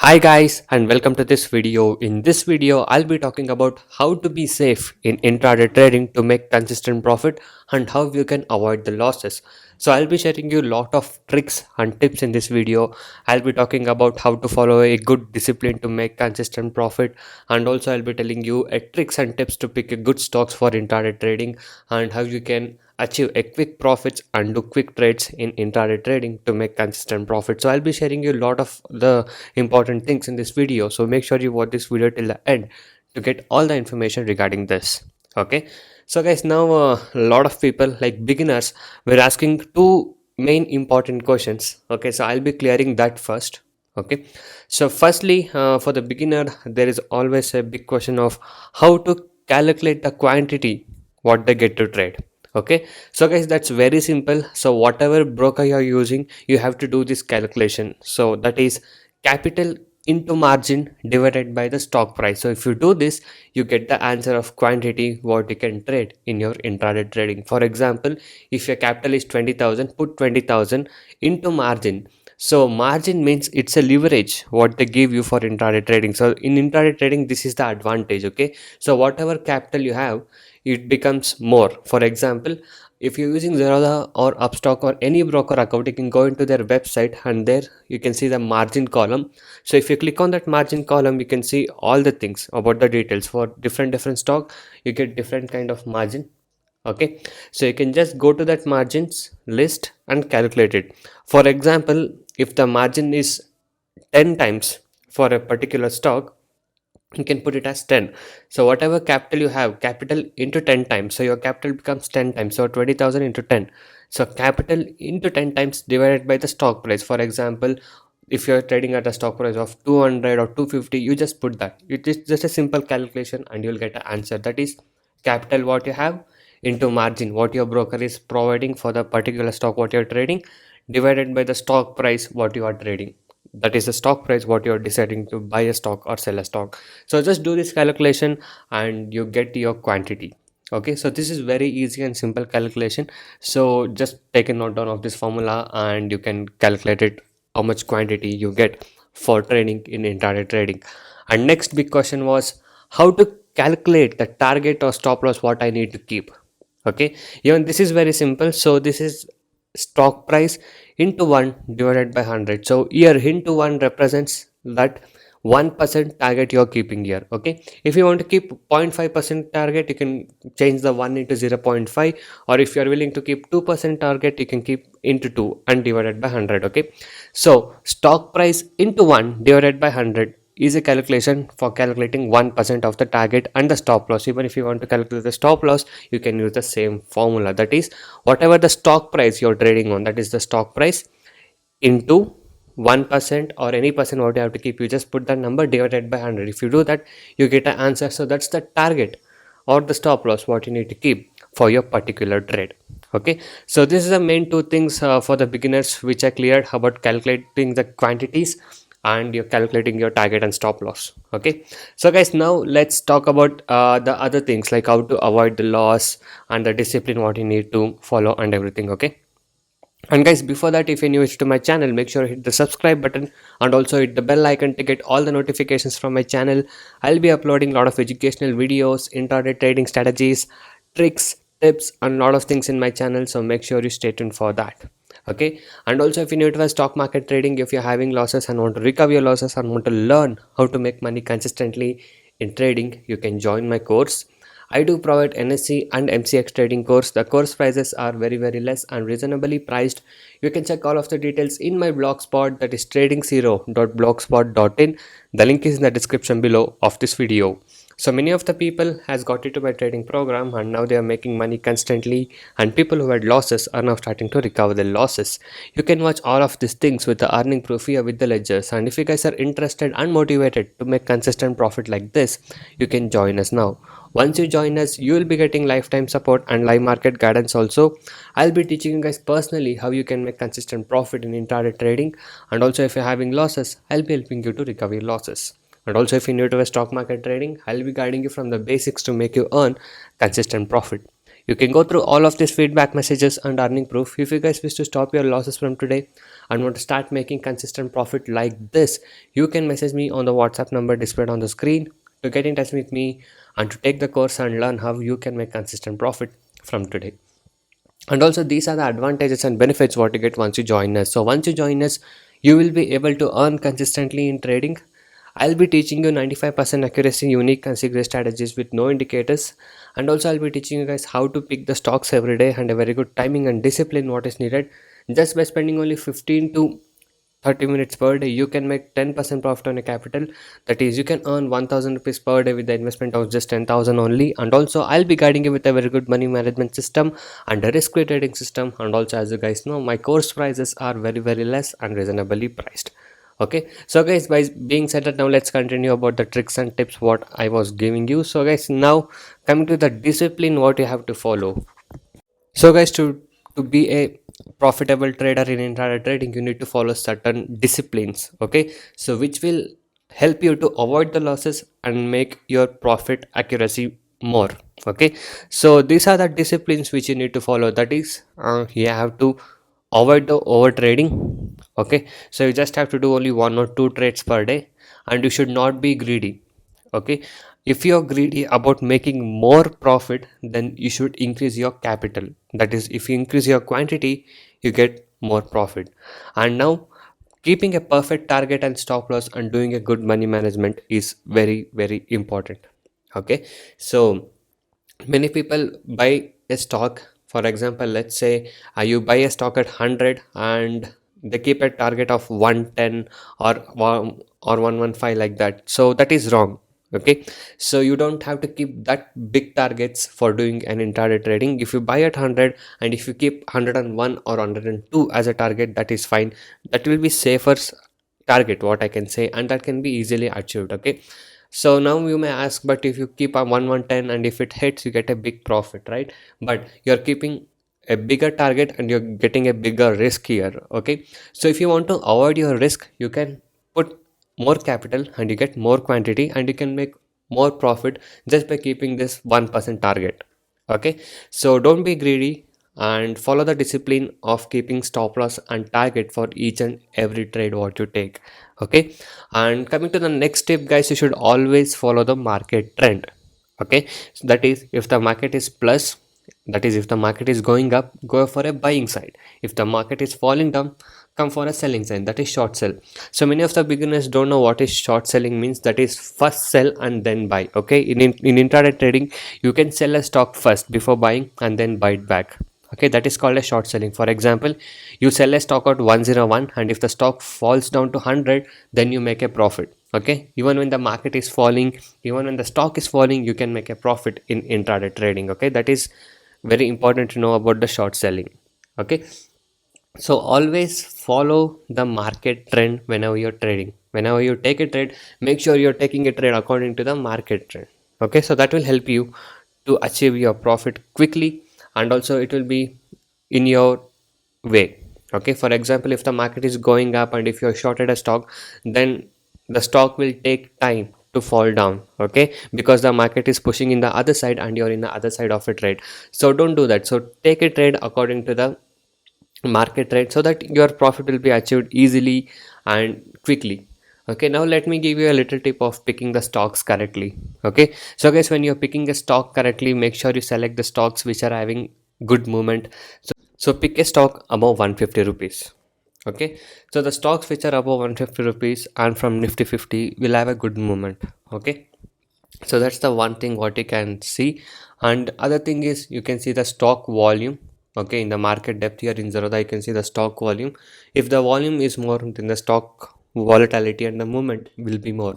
Hi guys and welcome to this video. In this video, I'll be talking about how to be safe in intraday trading to make consistent profit and how you can avoid the losses. So I'll be sharing you a lot of tricks and tips in this video. I'll be talking about how to follow a good discipline to make consistent profit, and also I'll be telling you tricks and tips to pick a good stocks for intraday trading and how you can achieve a quick profits and do quick trades in intraday trading to make consistent profit. So I'll be sharing you a lot of the important things in this video, so make sure you watch this video till the end to get all the information regarding this. Okay, so guys, now a lot of people like beginners were asking two main important questions. Okay, so I'll be clearing that first. Okay, so firstly, for the beginner there is always a big question of how to calculate the quantity what they get to trade. Okay, so guys, that's very simple. So whatever broker you're using, you have to do this calculation. So that is capital into margin divided by the stock price. So if you do this, you get the answer of quantity what you can trade in your intraday trading. For example, if your capital is 20,000, put 20,000 into margin. So margin means it's a leverage what they give you for intraday trading. So in intraday trading, this is the advantage. Okay, so whatever capital you have, it becomes more. For example, if you're using Zerodha or Upstock or any broker account, you can go into their website and there you can see the margin column. So if you click on that margin column, you can see all the things about the details. For different stock, you get different kind of margin. Okay, so you can just go to that margins list and calculate it. For example, if the margin is 10 times for a particular stock, you can put it as 10. So whatever capital you have, capital into 10 times, so your capital becomes 10 times. So 20,000 into 10, so capital into 10 times divided by the stock price. For example, if you're trading at a stock price of 200 or 250, you just put that. It is just a simple calculation and you'll get an answer. That is capital what you have into margin what your broker is providing for the particular stock what you're trading, divided by the stock price what you are trading. That is the stock price what you're deciding to buy a stock or sell a stock. So just do this calculation and you get your quantity. Okay, so this is very easy and simple calculation. So just take a note down of this formula and you can calculate it how much quantity you get for trading in intraday trading. And next big question was how to calculate the target or stop loss what I need to keep. Okay, even this is very simple. So this is stock price into 1 divided by 100. So here into 1 represents that 1% target you're keeping here. Okay, if you want to keep 0.5% target, you can change the 1 into 0.5, or if you're willing to keep 2% target, you can keep into 2 and divided by 100. Okay, so stock price into 1 divided by 100 is a calculation for calculating 1% of the target and the stop loss. Even if you want to calculate the stop loss, you can use the same formula. That is whatever the stock price you're trading on, that is the stock price into 1% or any percent what you have to keep. You just put that number divided by 100. If you do that, you get an answer. So that's the target or the stop loss what you need to keep for your particular trade. Okay, so this is the main two things for the beginners which I cleared about calculating the quantities and you're calculating your target and stop loss. Okay, so guys, now let's talk about the other things like how to avoid the loss and the discipline what you need to follow and everything. Okay, and guys, before that, if you're new to my channel, make sure to hit the subscribe button and also hit the bell icon to get all the notifications from my channel. I'll be uploading a lot of educational videos, intraday trading strategies, tricks, tips, and a lot of things in my channel, so make sure you stay tuned for that. Okay, and also if you're new to stock market trading, if you're having losses and want to recover your losses and want to learn how to make money consistently in trading, you can join my course. I do provide NSC and MCX trading course. The course prices are very less and reasonably priced. You can check all of the details in my blogspot, that is tradingzero.blogspot.in. The link is in the description below of this video. So many of the people has got into my trading program and now they are making money constantly, and people who had losses are now starting to recover their losses. You can watch all of these things with the earning proof here with the ledgers, and if you guys are interested and motivated to make consistent profit like this, you can join us now. Once you join us, you will be getting lifetime support and live market guidance also. I'll be teaching you guys personally how you can make consistent profit in intraday trading, and also if you're having losses, I'll be helping you to recover your losses. And also if you're new to stock market trading, I'll be guiding you from the basics to make you earn consistent profit. You can go through all of these feedback messages and earning proof. If you guys wish to stop your losses from today and want to start making consistent profit like this, you can message me on the WhatsApp number displayed on the screen to get in touch with me and to take the course and learn how you can make consistent profit from today. And also, these are the advantages and benefits what you get once you join us. So once you join us, you will be able to earn consistently in trading. I'll be teaching you 95% accuracy unique and secret strategies with no indicators. And also, I'll be teaching you guys how to pick the stocks every day and a very good timing and discipline what is needed. Just by spending only 15 to 30 minutes per day, you can make 10% profit on a capital. That is, you can earn 1000 rupees per day with the investment of just 10,000 only. And also, I'll be guiding you with a very good money management system and a risk trading system. And also, as you guys know, my course prices are very less and reasonably priced. Okay, so guys, by being said that, now let's continue about the tricks and tips what I was giving you. So guys, now coming to the discipline what you have to follow. So guys, to be a profitable trader in intraday trading, you need to follow certain disciplines. Okay, so which will help you to avoid the losses and make your profit accuracy more. Okay, so these are the disciplines which you need to follow. That is, you have to avoid the over trading. Okay, so you just have to do only 1 or 2 trades per day, and you should not be greedy. Okay, if you're greedy about making more profit, then you should increase your capital. That is, if you increase your quantity, you get more profit. And now, keeping a perfect target and stop loss and doing a good money management is very important. Okay, so many people buy a stock. For example, let's say you buy a stock at 100 and they keep a target of 110 or 115 like that. So that is wrong. Okay, so you don't have to keep that big targets for doing an intraday trading. If you buy at 100 and if you keep 101 or 102 as a target, that is fine. That will be safer target what I can say, and that can be easily achieved. Okay, so now you may ask, but if you keep a 110 and if it hits, you get a big profit, right? But you're keeping a bigger target and you're getting a bigger risk here. Okay, so if you want to avoid your risk, you can put more capital and you get more quantity and you can make more profit just by keeping this 1% target. Okay, so don't be greedy and follow the discipline of keeping stop loss and target for each and every trade what you take. Okay, and coming to the next tip, guys, you should always follow the market trend. Okay, so that is, if the market is plus, that is, if the market is going up, go for a buying side. If the market is falling down, come for a selling sign, that is short sell. So many of the beginners don't know what is short selling means. That is first sell and then buy. Okay, in intraday trading, you can sell a stock first before buying and then buy it back. Okay, that is called a short selling. For example, you sell a stock at 101 and if the stock falls down to 100, then you make a profit. Okay, even when the market is falling, even when the stock is falling, you can make a profit in intraday trading. Okay, that is very important to know about the short selling. Okay, so always follow the market trend whenever you're trading. Whenever you take a trade, make sure you're taking a trade according to the market trend. Okay, so that will help you to achieve your profit quickly, and also it will be in your way. Okay, for example, if the market is going up and if you're shorted a stock, then the stock will take time to fall down. Okay, because the market is pushing in the other side and you're in the other side of a trade. So don't do that. So take a trade according to the market rate so that your profit will be achieved easily and quickly. Okay, now let me give you a little tip of picking the stocks correctly. Okay, so guys, when you're picking a stock correctly, make sure you select the stocks which are having good movement. So pick a stock above 150 rupees. Okay, so the stocks which are above 150 rupees and from nifty 50 will have a good movement. Okay, so that's the one thing what you can see. And other thing is, you can see the stock volume. Okay, in the market depth here in Zerodha, you can see the stock volume. If the volume is more, then the stock volatility and the movement will be more.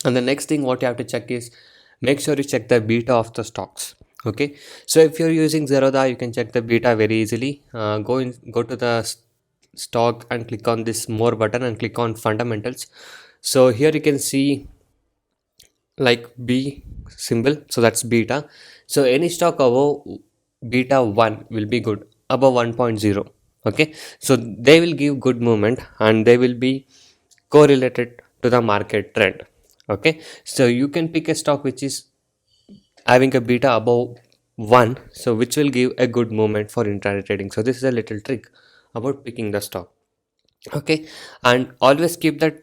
And the next thing what you have to check is, make sure you check the beta of the stocks. Okay, so if you're using Zerodha, you can check the beta very easily. Go to the stock and click on this more button and click on fundamentals. So here you can see like B symbol, so that's beta. So any stock above beta 1 will be good, above 1.0. Okay, so they will give good movement and they will be correlated to the market trend. Okay, so you can pick a stock which is having a beta above one, so which will give a good movement for intraday trading. So this is a little trick about picking the stock. Okay, and always keep that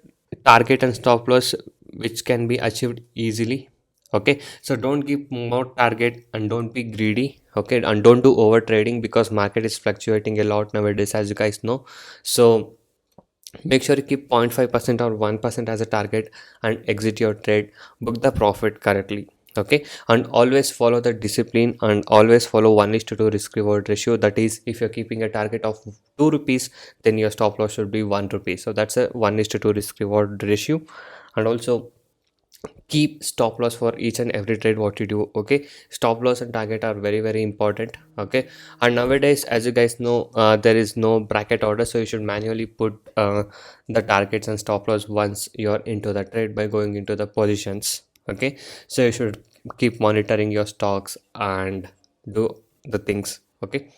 target and stop loss which can be achieved easily. Okay, so don't give more target and don't be greedy. Okay, and don't do over trading because market is fluctuating a lot nowadays, as you guys know. So make sure you keep 0.5% or 1% as a target and exit your trade, book the profit correctly. Okay, and always follow the discipline and always follow 1:2 risk reward ratio. That is, if you're keeping a target of 2 rupees, then your stop loss should be 1 rupee. So that's a 1:2 risk reward ratio. And also keep stop loss for each and every trade what you do. Okay, stop loss and target are very very important. Okay, and nowadays, as you guys know, there is no bracket order, so you should manually put the targets and stop loss once you're into the trade by going into the positions. Okay, so you should keep monitoring your stocks and do the things. Okay,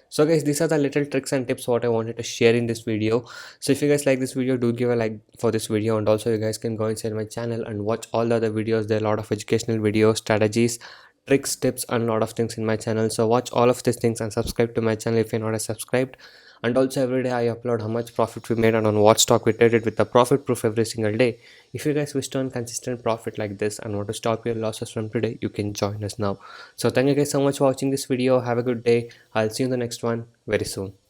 so guys, these are the little tricks and tips what I wanted to share in this video. So if you guys like this video, do give a like for this video, and also you guys can go inside my channel and watch all the other videos. There are a lot of educational videos, strategies, tricks, tips, and a lot of things in my channel. So watch all of these things and subscribe to my channel if you're not subscribed. And also every day I upload how much profit we made and on what stock we traded with the profit proof every single day. If you guys wish to earn consistent profit like this and want to stop your losses from today, you can join us now. So thank you guys so much for watching this video. Have a good day. I'll see you in the next one very soon.